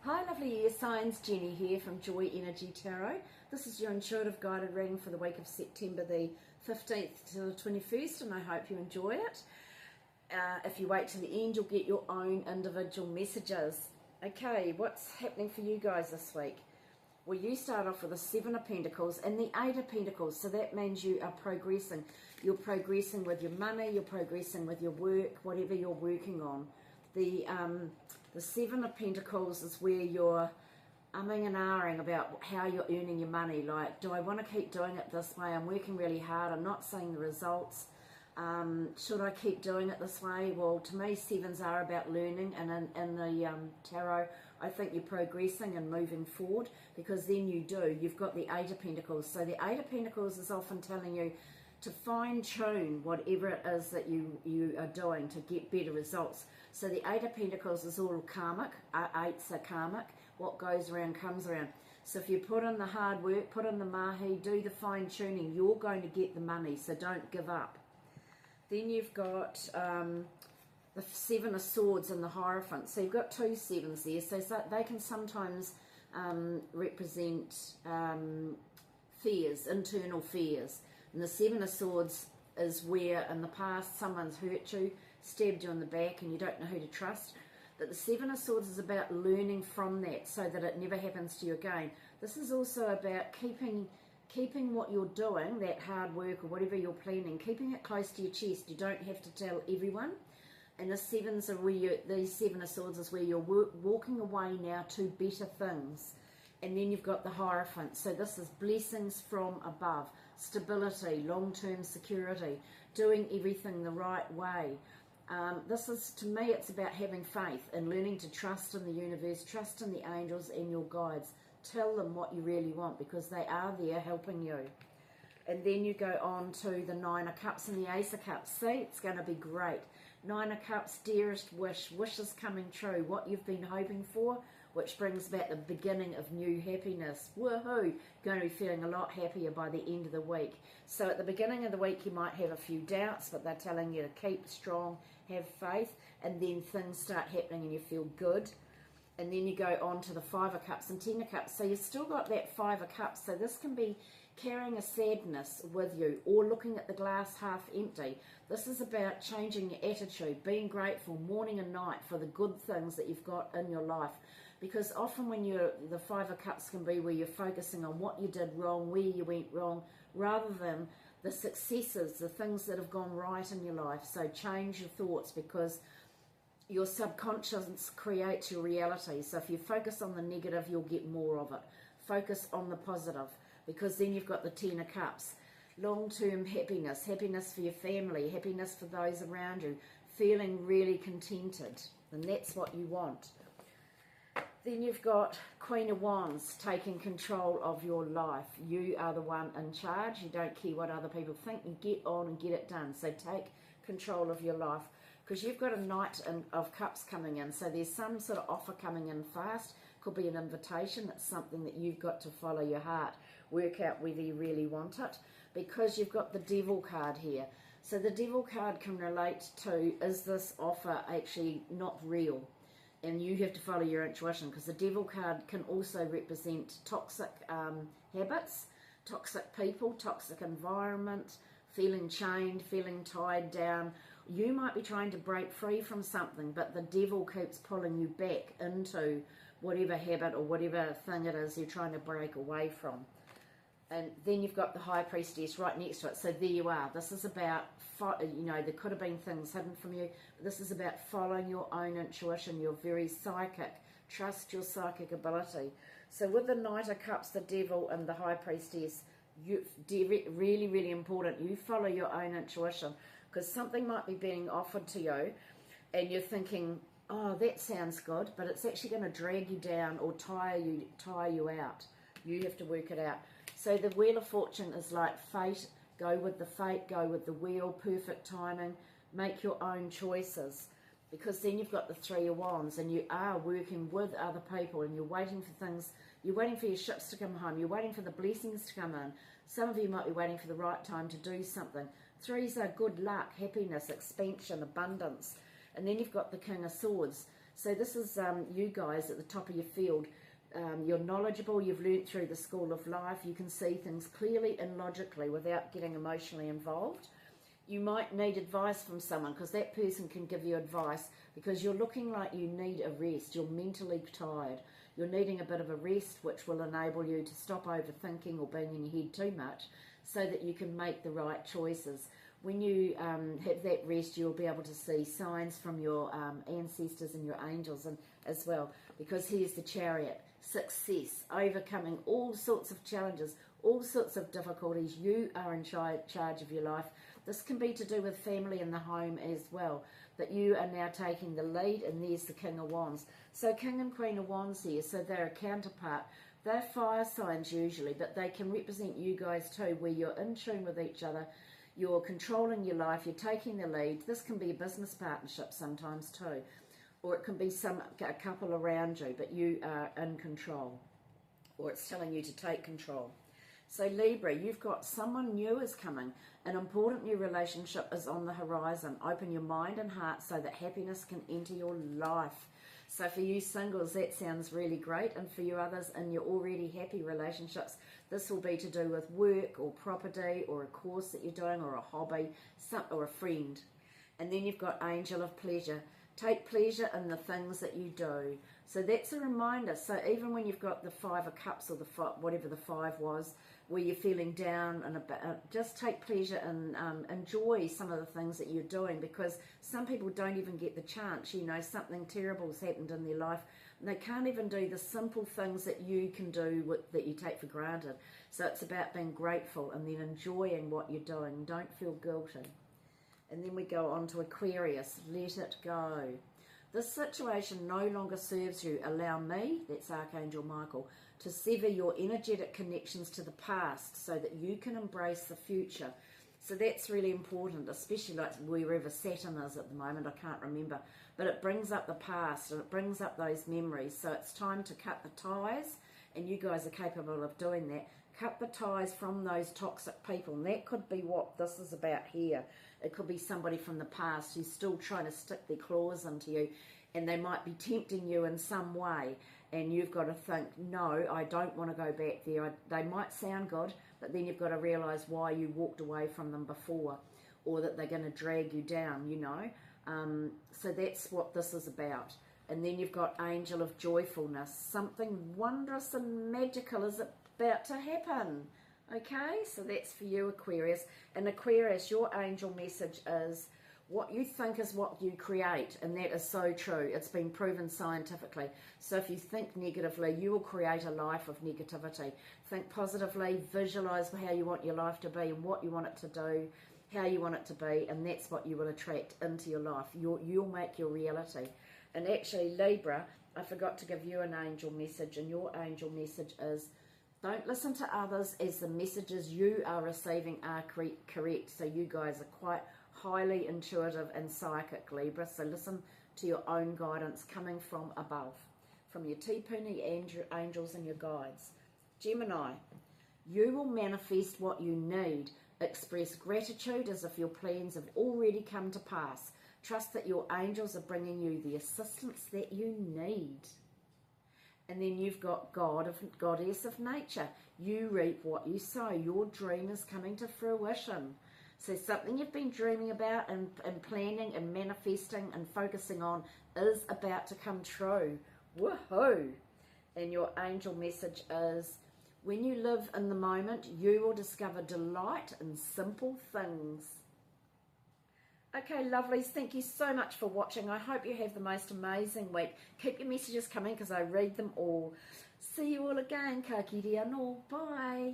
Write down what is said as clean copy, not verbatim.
Hi lovely air signs, Jenny here from Joy Energy Tarot. This is your intuitive guided reading for the week of September the 15th to the 21st, and I hope you enjoy it. If you wait till the end, you'll get your own individual messages. Okay, what's happening for you guys this week? Well, you start off with the Seven of Pentacles and the Eight of Pentacles, so that means you are progressing. You're progressing with your money, you're progressing with your work, whatever you're working on. The Seven of Pentacles is where you're umming and ahhing about how you're earning your money. Like, do I want to keep doing it this way? I'm working really hard. I'm not seeing the results. Should I keep doing it this way? Well, to me, sevens are about learning, and in the tarot, I think you're progressing and moving forward, because then you do. You've got the Eight of Pentacles. So the Eight of Pentacles is often telling you to fine-tune whatever it is that you are doing to get better results. So the Eight of Pentacles is all karmic. Eights are karmic. What goes around comes around. So if you put in the hard work, put in the mahi, do the fine-tuning, you're going to get the money, so don't give up. Then you've got the Seven of Swords and the Hierophant. So you've got two sevens there. So they can sometimes represent fears, internal fears. And the Seven of Swords is where in the past someone's hurt you, stabbed you in the back, and you don't know who to trust. But the Seven of Swords is about learning from that so that it never happens to you again. This is also about keeping what you're doing, that hard work or whatever you're planning, keeping it close to your chest. You don't have to tell everyone. And the sevens are where these Seven of Swords is where you're walking away now to better things. And then you've got the Hierophant. So this is blessings from above, stability, long-term security, doing everything the right way. This is, to me, it's about having faith and learning to trust in the universe, trust in the angels and your guides. Tell them what you really want, because they are there helping you. And then you go on to the Nine of Cups and the Ace of Cups. See, it's going to be great. Nine of Cups, dearest wish, wishes coming true, what you've been hoping for, which brings about the beginning of new happiness. Woohoo! Going to be feeling a lot happier by the end of the week. So at the beginning of the week you might have a few doubts, but they're telling you to keep strong, have faith, and then things start happening and you feel good. And then you go on to the Five of Cups and Ten of Cups. So you've still got that Five of Cups. So this can be carrying a sadness with you, or looking at the glass half empty. This is about changing your attitude, being grateful morning and night for the good things that you've got in your life. Because often when the Five of Cups can be where you're focusing on what you did wrong, where you went wrong, rather than the successes, the things that have gone right in your life. So change your thoughts, because your subconscious creates your reality. So if you focus on the negative, you'll get more of it. Focus on the positive, because then you've got the Ten of Cups. Long-term happiness, happiness for your family, happiness for those around you, feeling really contented, and that's what you want. Then you've got Queen of Wands, taking control of your life. You are the one in charge. You don't care what other people think. You get on and get it done. So take control of your life, because you've got a Knight of Cups coming in. So there's some sort of offer coming in fast. Could be an invitation. It's something that you've got to follow your heart. Work out whether you really want it, because you've got the Devil card here. So the Devil card can relate to, is this offer actually not real? And you have to follow your intuition, because the Devil card can also represent toxic habits, toxic people, toxic environment, feeling chained, feeling tied down. You might be trying to break free from something, but the devil keeps pulling you back into whatever habit or whatever thing it is you're trying to break away from. And then you've got the High Priestess right next to it. So there you are. This is about, there could have been things hidden from you, but this is about following your own intuition. You're very psychic. Trust your psychic ability. So with the Knight of Cups, the Devil, and the High Priestess, really, really important. You follow your own intuition, because something might be being offered to you, and you're thinking, oh, that sounds good, but it's actually going to drag you down or tire you out. You have to work it out. So the Wheel of Fortune is like fate. Go with the fate, go with the wheel, perfect timing. Make your own choices, because then you've got the Three of Wands, and you are working with other people, and you're waiting for things. You're waiting for your ships to come home. You're waiting for the blessings to come in. Some of you might be waiting for the right time to do something. Threes are good luck, happiness, expansion, abundance. And then you've got the King of Swords. So this is you guys at the top of your field. You're knowledgeable, you've learnt through the school of life, you can see things clearly and logically without getting emotionally involved. You might need advice from someone, because that person can give you advice, because you're looking like you need a rest. You're mentally tired. You're needing a bit of a rest, which will enable you to stop overthinking or being in your head too much, so that you can make the right choices. When you have that rest, you'll be able to see signs from your ancestors and your angels and as well, because here's the Chariot. Success, overcoming all sorts of challenges, all sorts of difficulties. You are in charge of your life. This can be to do with family and the home as well, that you are now taking the lead, and there's the King of Wands. So King and Queen of Wands here, so they're a counterpart. They're fire signs usually, but they can represent you guys too, where you're in tune with each other, you're controlling your life, you're taking the lead. This can be a business partnership sometimes too, or it can be a couple around you, but you are in control, or it's telling you to take control. So Libra, you've got someone new is coming. An important new relationship is on the horizon. Open your mind and heart so that happiness can enter your life. So for you singles, that sounds really great. And for you others in your already happy relationships, this will be to do with work or property or a course that you're doing or a hobby or a friend. And then you've got Angel of Pleasure. Take pleasure in the things that you do. So that's a reminder. So even when you've got the Five of Cups or the whatever the five was, where you're feeling down, and just take pleasure and enjoy some of the things that you're doing, because some people don't even get the chance. You know, something terrible has happened in their life, and they can't even do the simple things that you can do that you take for granted. So it's about being grateful and then enjoying what you're doing. Don't feel guilty. And then we go on to Aquarius. Let it go. This situation no longer serves you. Allow me, that's Archangel Michael, to sever your energetic connections to the past so that you can embrace the future. So that's really important, especially like wherever Saturn is at the moment. I can't remember. But it brings up the past and it brings up those memories. So it's time to cut the ties, and you guys are capable of doing that. Cut the ties from those toxic people. And that could be what this is about here. It could be somebody from the past who's still trying to stick their claws into you, and they might be tempting you in some way, and you've got to think, no, I don't want to go back there. They might sound good, but then you've got to realise why you walked away from them before, or that they're going to drag you down, you know. So that's what this is about. And then you've got Angel of Joyfulness. Something wondrous and magical is about to happen. Okay, so that's for you, Aquarius. And Aquarius, your angel message is, what you think is what you create, and that is so true. It's been proven scientifically. So if you think negatively, you will create a life of negativity. Think positively, visualize how you want your life to be and what you want it to do, how you want it to be, and that's what you will attract into your life. You'll make your reality. And actually, Libra, I forgot to give you an angel message, and your angel message is, don't listen to others, as the messages you are receiving are correct. So you guys are quite highly intuitive and psychic, Libra. So listen to your own guidance coming from above, from your Tipuni angels and your guides. Gemini, you will manifest what you need. Express gratitude as if your plans have already come to pass. Trust that your angels are bringing you the assistance that you need. And then you've got Goddess of Nature. You reap what you sow. Your dream is coming to fruition. So something you've been dreaming about and planning and manifesting and focusing on is about to come true. Woohoo! And your angel message is, when you live in the moment, you will discover delight in simple things. Okay, lovelies, thank you so much for watching. I hope you have the most amazing week. Keep your messages coming because I read them all. See you all again. Ka kiri anō. Bye.